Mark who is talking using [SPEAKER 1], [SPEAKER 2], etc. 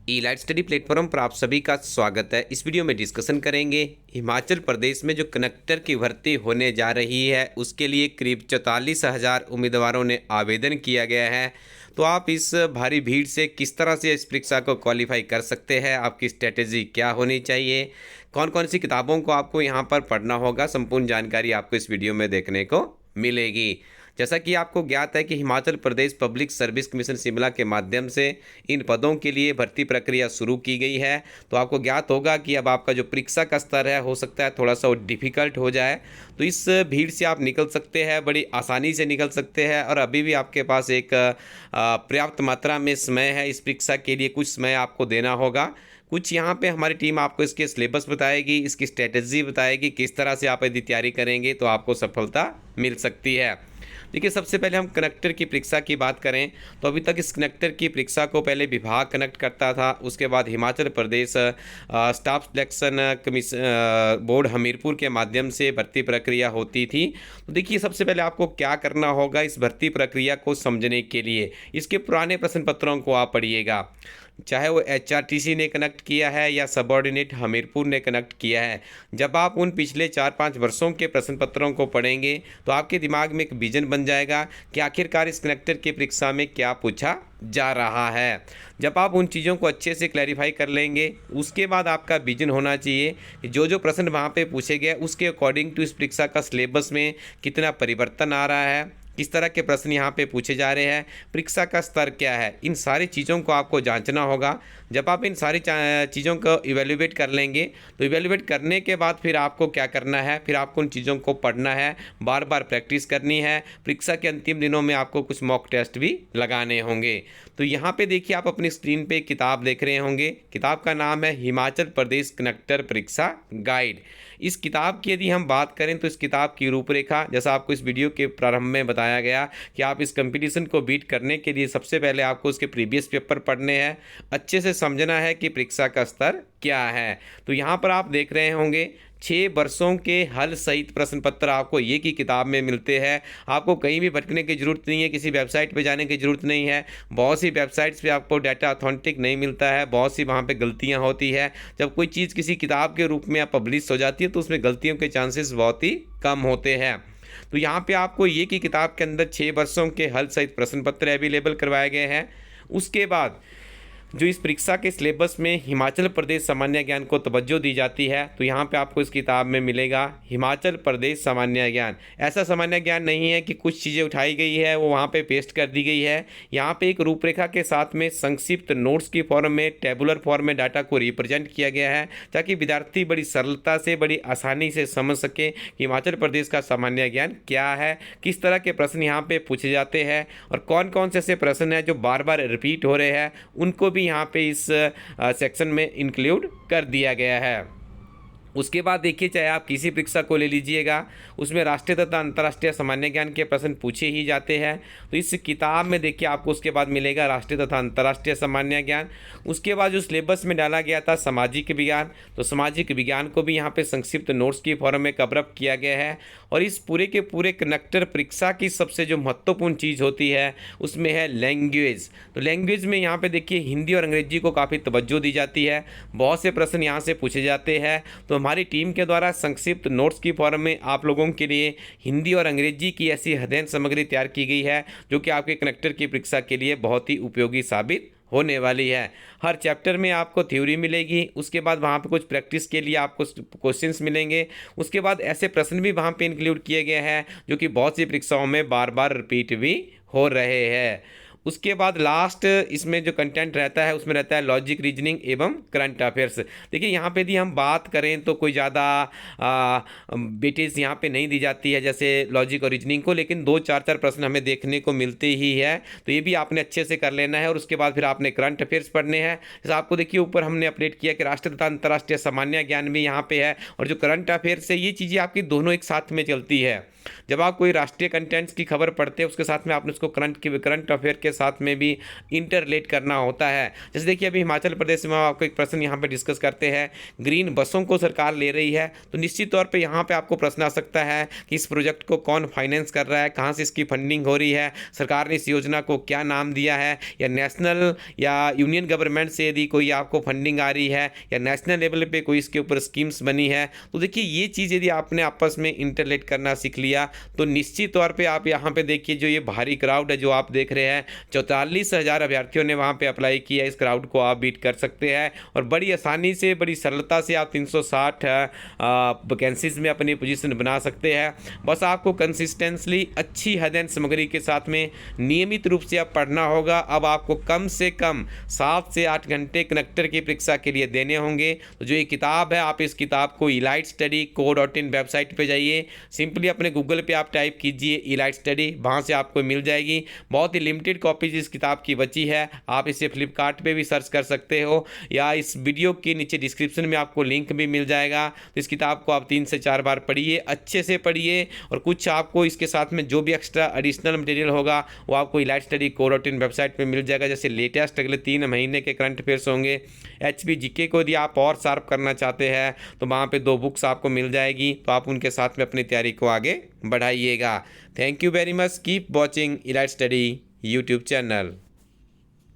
[SPEAKER 1] ई-लाइट study platform पर आप सभी का स्वागत है। इस वीडियो में डिस्कशन करेंगे हिमाचल प्रदेश में जो कनेक्टर की भर्ती होने जा रही है उसके लिए करीब 44,000 उम्मीदवारों ने आवेदन किया गया है। तो आप इस भारी भीड़ से किस तरह से इस परीक्षा को क्वालिफाई कर सकते हैं, आपकी स्ट्रेटेजी क्या होनी चाहिए, कौन कौन सी किताबों को आपको यहाँ पर पढ़ना होगा, संपूर्ण जानकारी आपको इस वीडियो में देखने को मिलेगी। जैसा कि आपको ज्ञात है कि Himachal Pradesh public service commission Shimla के माध्यम से इन पदों के लिए भर्ती प्रक्रिया शुरू की गई है। तो आपको ज्ञात होगा कि अब आपका जो परीक्षा का स्तर है हो सकता है थोड़ा सा डिफ़िकल्ट हो जाए। तो इस भीड़ से आप निकल सकते हैं, बड़ी आसानी से निकल सकते हैं और अभी भी आपके पास एक पर्याप्त मात्रा में समय है। इस परीक्षा के लिए कुछ समय आपको देना होगा। कुछ यहाँ पे हमारी टीम आपको इसके सिलेबस बताएगी, इसकी स्ट्रेटेजी बताएगी, किस तरह से आप यदि तैयारी करेंगे तो आपको सफलता मिल सकती है। देखिए, सबसे पहले हम कनेक्टर की परीक्षा की बात करें तो अभी तक इस कनेक्टर की परीक्षा को पहले विभाग कनेक्ट करता था, उसके बाद Himachal Pradesh staff selection commission board Hamirpur के माध्यम से भर्ती प्रक्रिया होती थी। तो देखिए, सबसे पहले आपको क्या करना होगा इस भर्ती प्रक्रिया को समझने के लिए, इसके पुराने प्रश्न पत्रों को आप पढ़िएगा, चाहे वो एचआरटीसी ने कनेक्ट किया है या सबऑर्डिनेट हमीरपुर ने कनेक्ट किया है। जब आप उन पिछले 4-5 वर्षों के प्रश्न पत्रों को पढ़ेंगे तो आपके दिमाग में एक विजन बन जाएगा कि आखिरकार इस कनेक्टर की परीक्षा में क्या पूछा जा रहा है। जब आप उन चीज़ों को अच्छे से क्लैरिफाई कर लेंगे उसके बाद आपका विजन होना चाहिए कि जो जो प्रश्न वहाँ पे पूछे गए उसके अकॉर्डिंग टू इस परीक्षा का सिलेबस में कितना परिवर्तन आ रहा है, किस तरह के प्रश्न यहाँ पे पूछे जा रहे हैं, परीक्षा का स्तर क्या है। इन सारी चीज़ों को आपको जांचना होगा। जब आप इन सारी चीज़ों को इवेल्युएट कर लेंगे तो इवेल्युएट करने के बाद फिर आपको क्या करना है, फिर आपको उन चीज़ों को पढ़ना है, बार बार प्रैक्टिस करनी है। परीक्षा के अंतिम दिनों में आपको कुछ मॉक टेस्ट भी लगाने होंगे। तो यहाँ पे देखिए, आप अपनी स्क्रीन पे किताब देख रहे होंगे। किताब का नाम है हिमाचल प्रदेश कनेक्टर परीक्षा गाइड। इस किताब की यदि हम बात करें तो इस किताब की रूपरेखा, जैसा आपको इस वीडियो के प्रारंभ में बताया गया कि आप इस कंपटीशन को बीट करने के लिए सबसे पहले आपको उसके प्रीवियस पेपर पढ़ने हैं, अच्छे से समझना है कि परीक्षा का स्तर क्या है। तो यहाँ पर आप देख रहे होंगे 6 वर्षों के हल सहित प्रश्न पत्र आपको ये की किताब में मिलते हैं। आपको कहीं भी भटकने की ज़रूरत नहीं है, किसी वेबसाइट पे जाने की ज़रूरत नहीं है। बहुत सी वेबसाइट्स पे आपको डाटा ऑथेंटिक नहीं मिलता है, बहुत सी वहाँ पे गलतियाँ होती है। जब कोई चीज़ किसी किताब के रूप में पब्लिश हो जाती है तो उसमें गलतियों के चांसेस बहुत ही कम होते हैं। तो यहाँ पे आपको ये की किताब के अंदर 6 वर्षों के हल सहित प्रश्न पत्र अवेलेबल करवाए गए हैं। उसके बाद जो इस परीक्षा के सिलेबस में हिमाचल प्रदेश सामान्य ज्ञान को तवज्जो दी जाती है तो यहाँ पे आपको इस किताब में मिलेगा हिमाचल प्रदेश सामान्य ज्ञान। ऐसा सामान्य ज्ञान नहीं है कि कुछ चीज़ें उठाई गई है वो वहाँ पे पेस्ट कर दी गई है। यहाँ पे एक रूपरेखा के साथ में संक्षिप्त नोट्स की फॉर्म में, टेबुलर फॉर्म में डाटा को रिप्रेजेंट किया गया है ताकि विद्यार्थी बड़ी सरलता से, बड़ी आसानी से समझ सके कि हिमाचल प्रदेश का सामान्य ज्ञान क्या है, किस तरह के प्रश्न यहाँ पे पूछे जाते हैं और कौन कौन से ऐसे प्रश्न हैं जो बार बार रिपीट हो रहे हैं, उनको भी यहाँ पे इस सेक्शन में इंक्लूड कर दिया गया है। उसके बाद देखिए, चाहे आप किसी परीक्षा को ले लीजिएगा उसमें राष्ट्रीय तथा अंतर्राष्ट्रीय सामान्य ज्ञान के प्रश्न पूछे ही जाते हैं। तो इस किताब में देखिए आपको उसके बाद मिलेगा राष्ट्रीय तथा अंतर्राष्ट्रीय सामान्य ज्ञान। उसके बाद जो सिलेबस में डाला गया था सामाजिक विज्ञान, तो सामाजिक विज्ञान को भी यहाँ पे संक्षिप्त नोट्स की फॉर्म में कवरअप किया गया है। और इस पूरे के पूरे कनेक्टर परीक्षा की सबसे जो महत्वपूर्ण चीज़ होती है उसमें है लैंग्वेज। तो लैंग्वेज में यहाँ पे देखिए हिंदी और अंग्रेजी को काफ़ी तवज्जो दी जाती है, बहुत से प्रश्न यहाँ से पूछे जाते हैं। तो हमारी टीम के द्वारा संक्षिप्त नोट्स की फॉर्म में आप लोगों के लिए हिंदी और अंग्रेजी की ऐसी अध्ययन सामग्री तैयार की गई है जो कि आपके कनेक्टर की परीक्षा के लिए बहुत ही उपयोगी साबित होने वाली है। हर चैप्टर में आपको थ्योरी मिलेगी, उसके बाद वहाँ पे कुछ प्रैक्टिस के लिए आपको क्वेश्चंस मिलेंगे, उसके बाद ऐसे प्रश्न भी वहाँ पे इंक्लूड किए गए हैं जो कि बहुत सी परीक्षाओं में बार बार रिपीट भी हो रहे हैं। उसके बाद लास्ट इसमें जो कंटेंट रहता है उसमें रहता है लॉजिक, रीजनिंग एवं करंट अफेयर्स। देखिए, यहाँ पे यदि हम बात करें तो कोई ज़्यादा वेटेज यहाँ पे नहीं दी जाती है जैसे लॉजिक और रीजनिंग को, लेकिन 2-4 प्रश्न हमें देखने को मिलते ही है। तो ये भी आपने अच्छे से कर लेना है। और उसके बाद फिर आपने करंट अफेयर्स पढ़ने हैं। जैसे आपको देखिए ऊपर हमने अपडेट किया कि राष्ट्रीय तथा अंतर्राष्ट्रीय सामान्य ज्ञान भी यहाँ पे है और जो करंट अफेयर्स है ये चीज़ें आपकी दोनों एक साथ में चलती है। जब आप कोई राष्ट्रीय कंटेंट्स की खबर पढ़ते हैं उसके साथ में आपने उसको करंट अफेयर के साथ में भी इंटरलेट करना होता है। जैसे देखिए अभी हिमाचल प्रदेश में आपको एक प्रश्न यहाँ पे डिस्कस करते हैं, ग्रीन बसों को सरकार ले रही है, तो निश्चित तौर पे यहाँ पे आपको प्रश्न आ सकता है कि इस प्रोजेक्ट को कौन फाइनेंस कर रहा है, कहाँ से इसकी फंडिंग हो रही है, सरकार ने इस योजना को क्या नाम दिया है, या नेशनल या यूनियन गवर्नमेंट से यदि कोई आपको फंडिंग आ रही है, या नेशनल लेवल पे कोई इसके ऊपर स्कीम्स बनी है। तो देखिए ये चीज़ यदि आपने आपस में इंटरलेट करना सीख लिया तो निश्चित तौर पे आप यहाँ पे देखिए जो ये भारी क्राउड है जो आप देख रहे हैं, 44,000 अभ्यर्थियों ने वहाँ पे अप्लाई किया, इस क्राउड को आप बीट कर सकते हैं और बड़ी आसानी से बड़ी सरलता से आप 360 वैकेंसीज में अपनी पोजीशन बना सकते हैं। बस आपको कंसिस्टेंसली अच्छी अध्ययन सामग्री के साथ में नियमित रूप से आप पढ़ना होगा। अब आपको कम से कम 7 से 8 घंटे कनेक्टर की परीक्षा के लिए देने होंगे। तो जो ये किताब है आप इस किताब को elitestudy.co.in वेबसाइट पे जाइए, सिंपली अपने गूगल पे आप टाइप कीजिए इलाइट स्टडी, वहाँ से आपको मिल जाएगी। बहुत ही लिमिटेड कॉपीज इस किताब की बची है, आप इसे फ्लिपकार्ट पे भी सर्च कर सकते हो या इस वीडियो के नीचे डिस्क्रिप्शन में आपको लिंक भी मिल जाएगा। तो इस किताब को आप 3 से 4 बार पढ़िए, अच्छे से पढ़िए और कुछ आपको इसके साथ में जो भी एक्स्ट्रा एडिशनल मटेरियल होगा वो आपको elitestudy.co.in वेबसाइट पर मिल जाएगा। जैसे लेटेस्ट अगले 3 महीने के करंट अफेयर्स होंगे, HP GK को यदि आप और शार्प करना चाहते हैं तो वहाँ पे 2 बुक्स आपको मिल जाएगी, तो आप उनके साथ में अपनी तैयारी को आगे बढ़ाइएगा। Thank you very much, keep watching elite study YouTube channel.